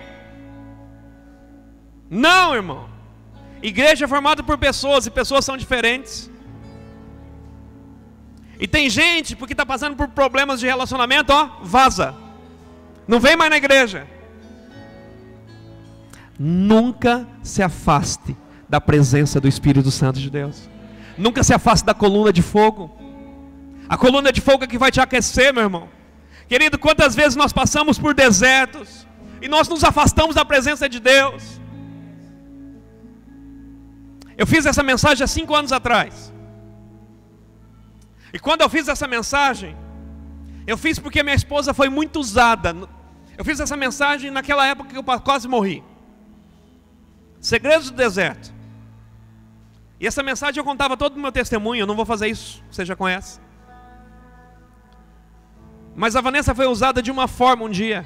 Não, irmão. Igreja é formada por pessoas, e pessoas são diferentes. E tem gente, porque está passando por problemas de relacionamento, ó, vaza. Não vem mais na igreja. Nunca se afaste da presença do Espírito Santo de Deus. Nunca se afaste da coluna de fogo. A coluna de fogo é que vai te aquecer, meu irmão. Querido, quantas vezes nós passamos por desertos e nós nos afastamos da presença de Deus. Eu fiz essa mensagem há 5 anos atrás. E quando eu fiz essa mensagem, eu fiz porque minha esposa foi muito usada. Eu fiz essa mensagem naquela época que eu quase morri. Segredos do deserto. E essa mensagem eu contava todo o meu testemunho. Eu não vou fazer isso, você já conhece. Mas a Vanessa foi usada de uma forma um dia.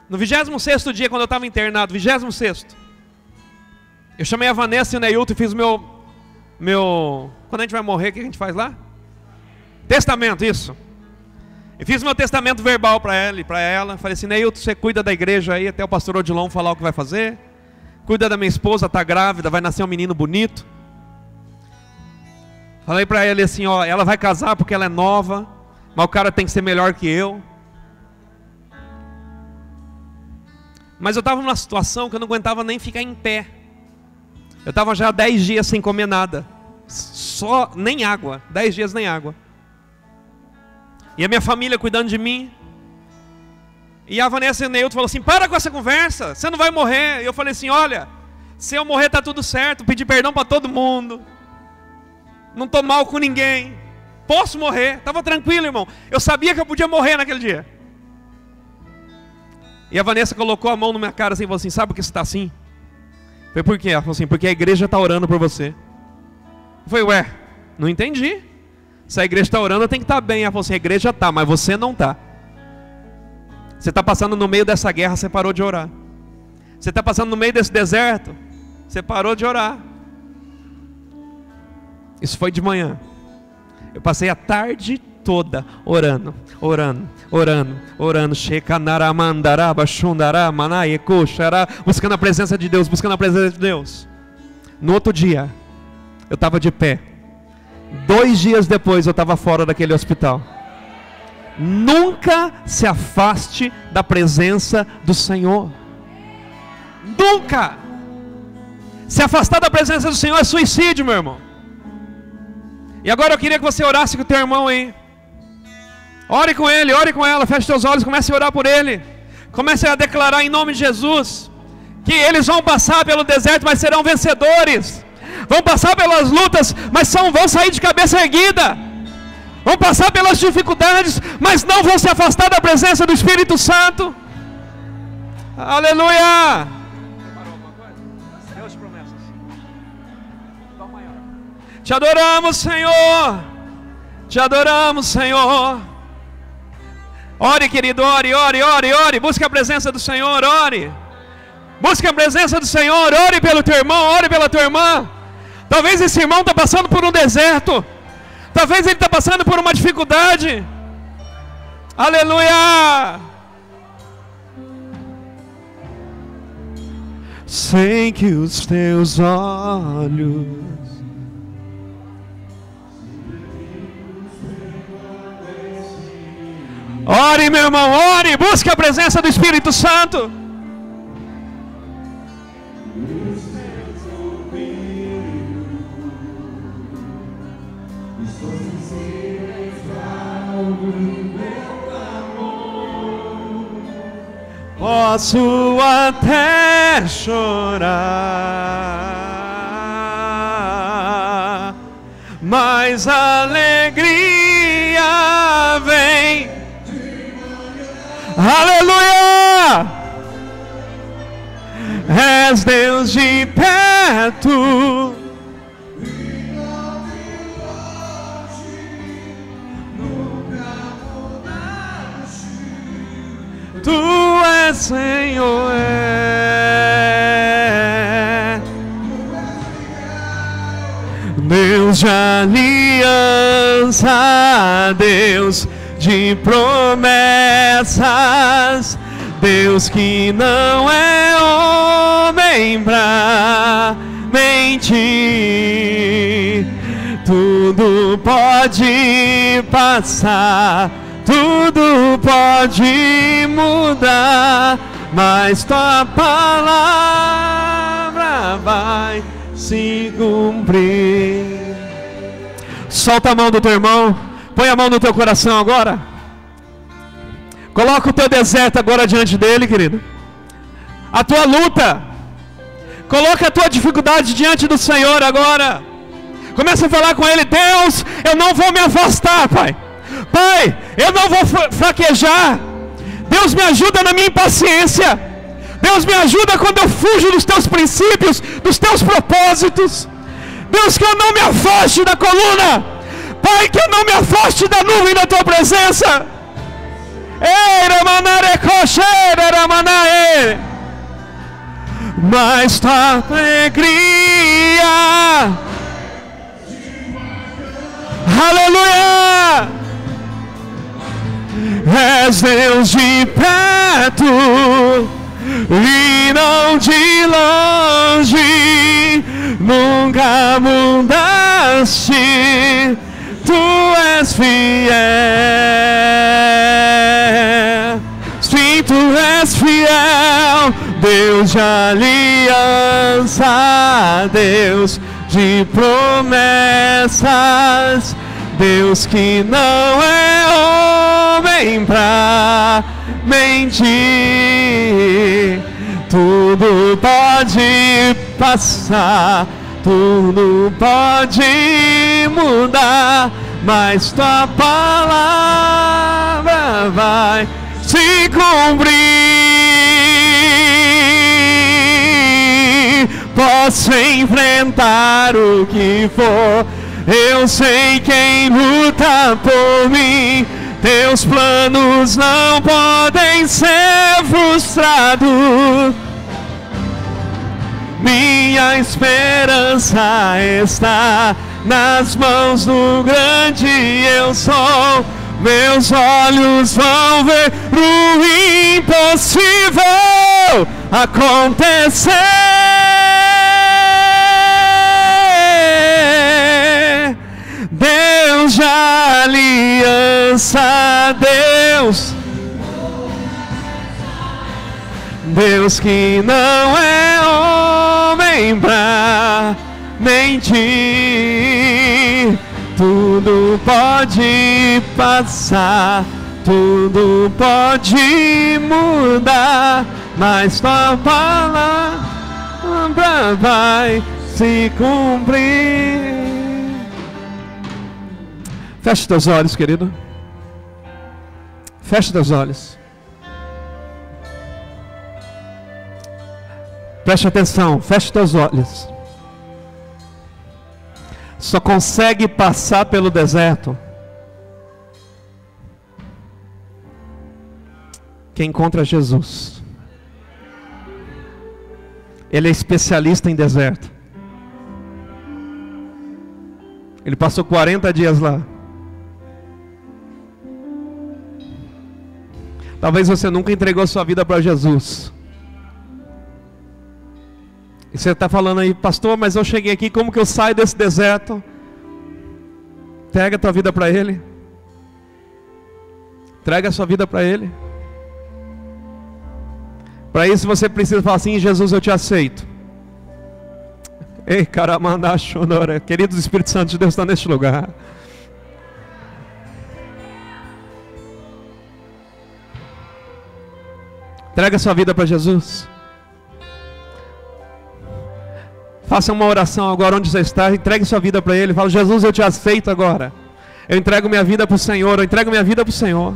No 26º dia, quando eu estava internado, 26º, eu chamei a Vanessa e o Neilton e fiz o meu... Quando a gente vai morrer, o que a gente faz lá? Testamento, isso. Eu fiz meu testamento verbal para ela e para ela. Falei assim, Neilton, você cuida da igreja aí até o pastor Odilon falar o que vai fazer. Cuida da minha esposa, está grávida, vai nascer um menino bonito. Falei para ele assim, ó, ela vai casar porque ela é nova, mas o cara tem que ser melhor que eu. Mas eu estava numa situação que eu não aguentava nem ficar em pé. Eu estava já 10 dias sem comer nada. Só, nem água, 10 dias nem água. E a minha família cuidando de mim. E a Vanessa e o Neilton falaram assim, para com essa conversa, você não vai morrer. E eu falei assim, olha, se eu morrer está tudo certo, pedir perdão para todo mundo. Não estou mal com ninguém. Posso morrer, estava tranquilo, irmão. Eu sabia que eu podia morrer naquele dia. E a Vanessa colocou a mão na minha cara assim e falou assim, sabe por que você está assim? Eu falei, por quê? Ela falou assim, porque a igreja está orando por você. Eu falei, ué, não entendi. Se a igreja está orando, tem que estar bem. Ela falou assim, a igreja está, mas você não está. Você está passando no meio dessa guerra, você parou de orar. Você está passando no meio desse deserto, você parou de orar. Isso foi de manhã. Eu passei a tarde toda orando. Buscando a presença de Deus, buscando a presença de Deus. No outro dia, eu estava de pé. 2 dias depois eu estava fora daquele hospital. Nunca se afaste da presença do Senhor. Nunca. Se afastar da presença do Senhor é suicídio, meu irmão. E agora eu queria que você orasse com o teu irmão aí. Ore com ele, ore com ela, feche seus olhos, comece a orar por ele. Comece a declarar em nome de Jesus. que eles vão passar pelo deserto, mas serão vencedores. Vão passar pelas lutas, mas vão sair de cabeça erguida. Vão passar pelas dificuldades, mas não vão se afastar da presença do Espírito Santo. Aleluia! Te adoramos, Senhor. Te adoramos, Senhor. Ore, querido, ore, ore, ore, ore. Busque a presença do Senhor, ore. Busque a presença do Senhor, ore pelo teu irmão, ore pela tua irmã. Talvez esse irmão está passando por um deserto. Talvez ele está passando por uma dificuldade. Aleluia! Sei que os teus olhos ore, meu irmão, ore, busque a presença do Espírito Santo. Posso até chorar, mas a alegria vem. Aleluia! És Deus de perto, Tu és Senhor, Deus de aliança, Deus de promessas, Deus que não é homem pra mentir. Tudo pode passar, tudo pode mudar, mas tua palavra vai se cumprir. Solta a mão do teu irmão, põe a mão no teu coração agora. Coloca o teu deserto agora diante dele, querido. A tua luta. Coloca a tua dificuldade diante do Senhor agora. Começa a falar com ele: Deus, eu não vou me afastar, Pai. Pai, eu não vou fraquejar. Deus, me ajuda na minha impaciência. Deus, me ajuda quando eu fujo dos teus princípios, dos teus propósitos. Deus, que eu não me afaste da coluna. Pai, que eu não me afaste da nuvem da tua presença. Mas tua alegria, aleluia, és Deus de perto e não de longe, nunca mudaste, tu és fiel, sim, tu és fiel, Deus de aliança, Deus de promessas, Deus que não é homem pra mentir. Tudo pode passar, tudo pode mudar, mas tua palavra vai se cumprir. Posso enfrentar o que for, eu sei quem luta por mim. Teus planos não podem ser frustrados. Minha esperança está nas mãos do grande eu sou. Meus olhos vão ver o impossível acontecer. Deus de aliança, Deus que não é homem pra mentir. Tudo pode passar, tudo pode mudar, mas tua palavra vai se cumprir. Feche teus olhos, querido. Feche teus olhos. Preste atenção, feche teus olhos. Só consegue passar pelo deserto quem encontra Jesus. Ele é especialista em deserto. Ele passou 40 dias lá. Talvez você nunca entregou sua vida para Jesus. E você está falando aí, pastor, mas eu cheguei aqui, como que eu saio desse deserto? Entrega a tua vida para Ele. Entrega a sua vida para Ele. Para isso você precisa falar assim: Jesus, eu te aceito. Ei, caramanda, chonora. Queridos, o Espírito Santo de Deus está neste lugar. Entrega a sua vida para Jesus. Faça uma oração agora onde você está. Entregue sua vida para Ele. Fala: Jesus, eu te aceito agora. Eu entrego minha vida para o Senhor. Eu entrego minha vida para o Senhor.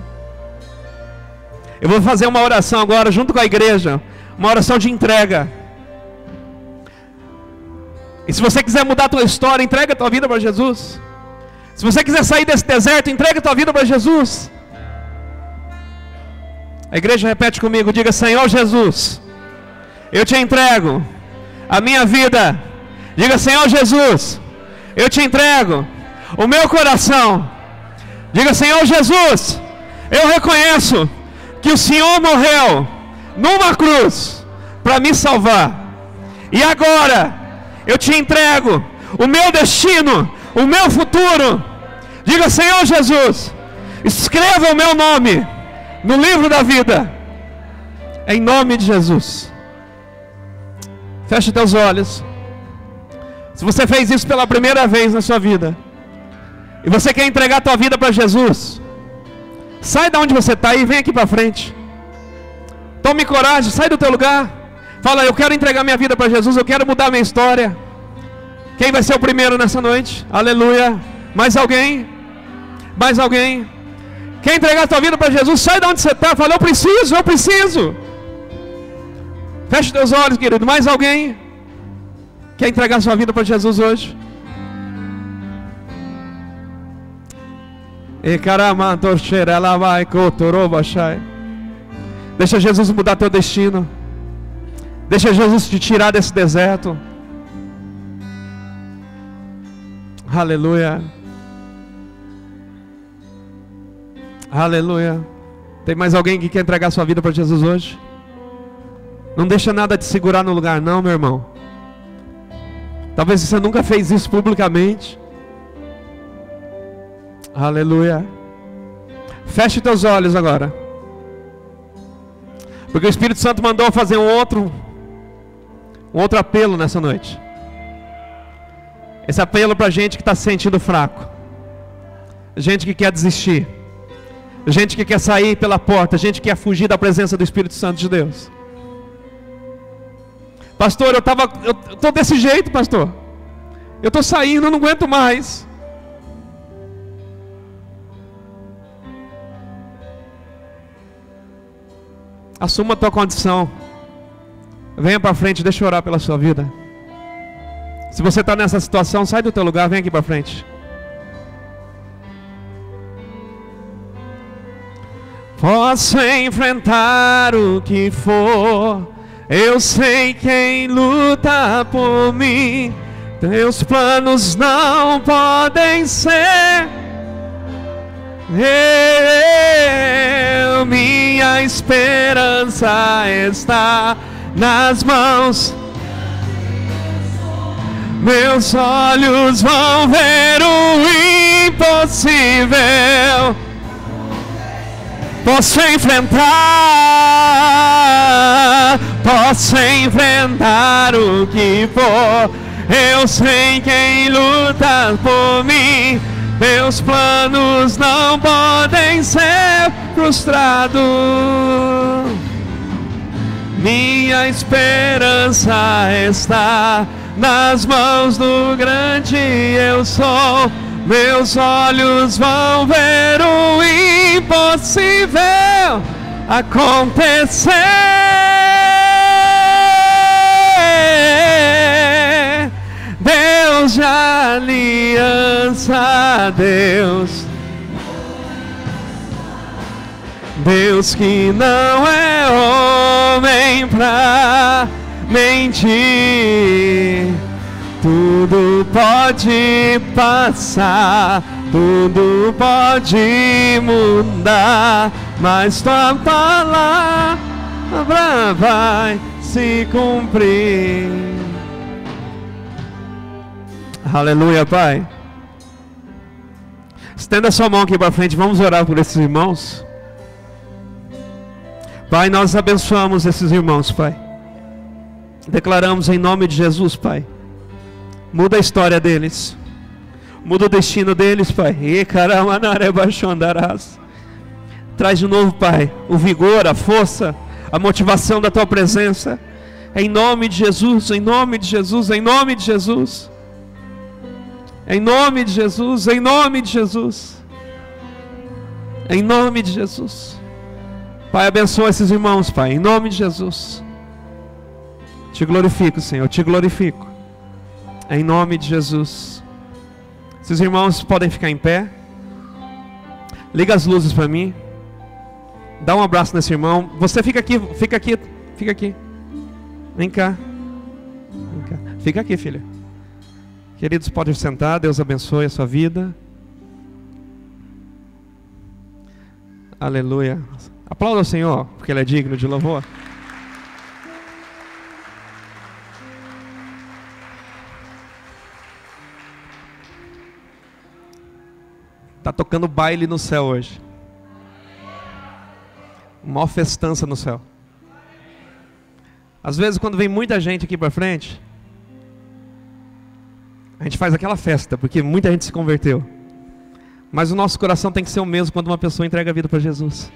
Eu vou fazer uma oração agora junto com a igreja. Uma oração de entrega. E se você quiser mudar a tua história, entrega a tua vida para Jesus. Se você quiser sair desse deserto, entrega a tua vida para Jesus. A igreja repete comigo, diga: Senhor Jesus, eu te entrego a minha vida. Diga: Senhor Jesus, eu te entrego o meu coração. Diga: Senhor Jesus, eu reconheço que o Senhor morreu numa cruz para me salvar. E agora eu te entrego o meu destino, o meu futuro. Diga: Senhor Jesus, escreva o meu nome no livro da vida, em nome de Jesus. Feche teus olhos. Se você fez isso pela primeira vez na sua vida, e você quer entregar a tua vida para Jesus, sai da onde você está e vem aqui para frente. Tome coragem, sai do teu lugar. Fala: eu quero entregar minha vida para Jesus, eu quero mudar a minha história. Quem vai ser o primeiro nessa noite? Aleluia. Mais alguém? Mais alguém? Quer entregar a tua vida para Jesus? Sai de onde você está. Fala: eu preciso, eu preciso. Feche teus olhos, querido. Mais alguém? Quer entregar a sua vida para Jesus hoje? Deixa Jesus mudar teu destino. Deixa Jesus te tirar desse deserto. Aleluia. Aleluia. Tem mais alguém que quer entregar sua vida para Jesus hoje? Não deixa nada te segurar no lugar não, meu irmão. Talvez você nunca fez isso publicamente. Aleluia. Feche teus olhos agora, porque o Espírito Santo mandou fazer um outro apelo nessa noite. Esse apelo para gente que está se sentindo fraco, gente que quer desistir, gente que quer sair pela porta, gente que quer fugir da presença do Espírito Santo de Deus. Pastor, eu estou desse jeito, pastor. Eu estou saindo, eu não aguento mais. Assuma a tua condição. Venha para frente, deixa eu orar pela sua vida. Se você está nessa situação, sai do teu lugar, vem aqui para frente. Posso enfrentar o que for, eu sei quem luta por mim. Teus planos não podem ser. Minha esperança está nas mãos. Meus olhos vão ver o impossível. Posso enfrentar o que for. Eu sei quem luta por mim. Meus planos não podem ser frustrados. minha esperança está nas mãos do grande eu sou. Meus olhos vão ver o impossível acontecer. Deus de aliança, Deus que não é homem pra mentir. Tudo pode passar, tudo pode mudar, mas tua palavra vai se cumprir. Aleluia, Pai. Estenda sua mão aqui para frente, vamos orar por esses irmãos. Pai, nós abençoamos esses irmãos, Pai. Declaramos em nome de Jesus, Pai. Muda a história deles. Muda o destino deles, Pai. E traz de novo, Pai, o vigor, a força, a motivação da Tua presença. Em nome de Jesus, em nome de Jesus, em nome de Jesus. Em nome de Jesus, em nome de Jesus. Em nome de Jesus. Pai, abençoa esses irmãos, Pai, em nome de Jesus. Te glorifico, Senhor, te glorifico. Em nome de Jesus. Esses irmãos podem ficar em pé. Liga as luzes para mim. Dá um abraço nesse irmão. Você fica aqui, fica aqui, fica aqui. Vem cá. Vem cá. Fica aqui, filha. Queridos, podem sentar. Deus abençoe a sua vida. Aleluia. Aplauda o Senhor, porque Ele é digno de louvor. Está tocando baile no céu hoje. Uma festança no céu. Às vezes quando vem muita gente aqui para frente, a gente faz aquela festa, porque muita gente se converteu. Mas o nosso coração tem que ser o mesmo quando uma pessoa entrega a vida para Jesus.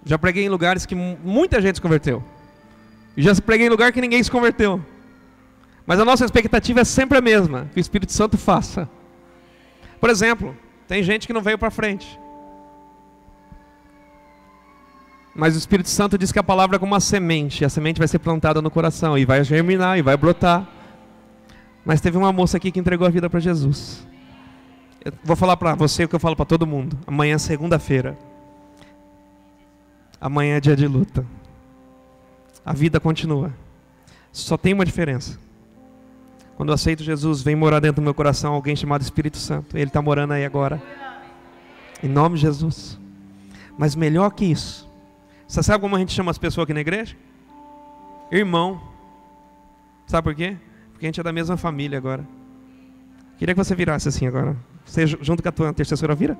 Já preguei em lugares que muita gente se converteu. E já preguei em lugar que ninguém se converteu. Mas a nossa expectativa é sempre a mesma, que o Espírito Santo faça. Por exemplo, tem gente que não veio para frente. Mas o Espírito Santo diz que a palavra é como uma semente. E a semente vai ser plantada no coração e vai germinar e vai brotar. Mas teve uma moça aqui que entregou a vida para Jesus. Eu vou falar para você o que eu falo para todo mundo. Amanhã é segunda-feira. Amanhã é dia de luta. A vida continua. Só tem uma diferença. Quando eu aceito Jesus, vem morar dentro do meu coração alguém chamado Espírito Santo. Ele está morando aí agora. Em nome de Jesus. Mas melhor que isso. Você sabe como a gente chama as pessoas aqui na igreja? Irmão. Sabe por quê? Porque a gente é da mesma família agora. Queria que você virasse assim agora. Você junto com a tua intercessora. Vira.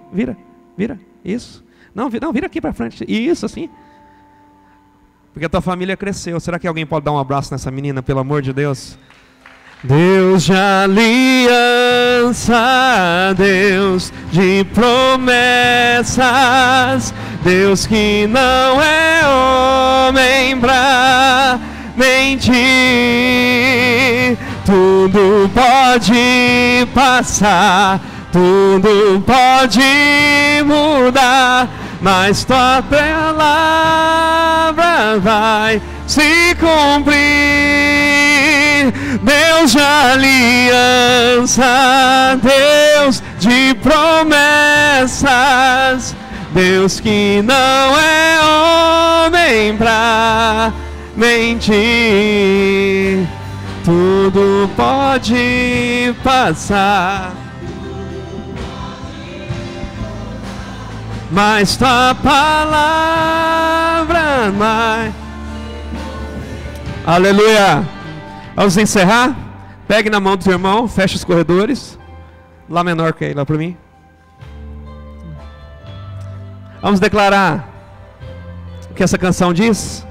Isso. Não, vira aqui para frente. Isso, assim. Porque a tua família cresceu. Será que alguém pode dar um abraço nessa menina, pelo amor de Deus? Deus de aliança, Deus de promessas, Deus que não é homem pra mentir. Tudo pode passar, tudo pode mudar, mas tua palavra vai se cumprir. Deus de aliança, Deus de promessas, Deus que não é homem pra mentir. Tudo pode passar, mas tua palavra vai. Aleluia. Vamos encerrar. Pegue na mão do seu irmão, feche os corredores. Lá menor que aí, lá para mim. Vamos declarar o que essa canção diz.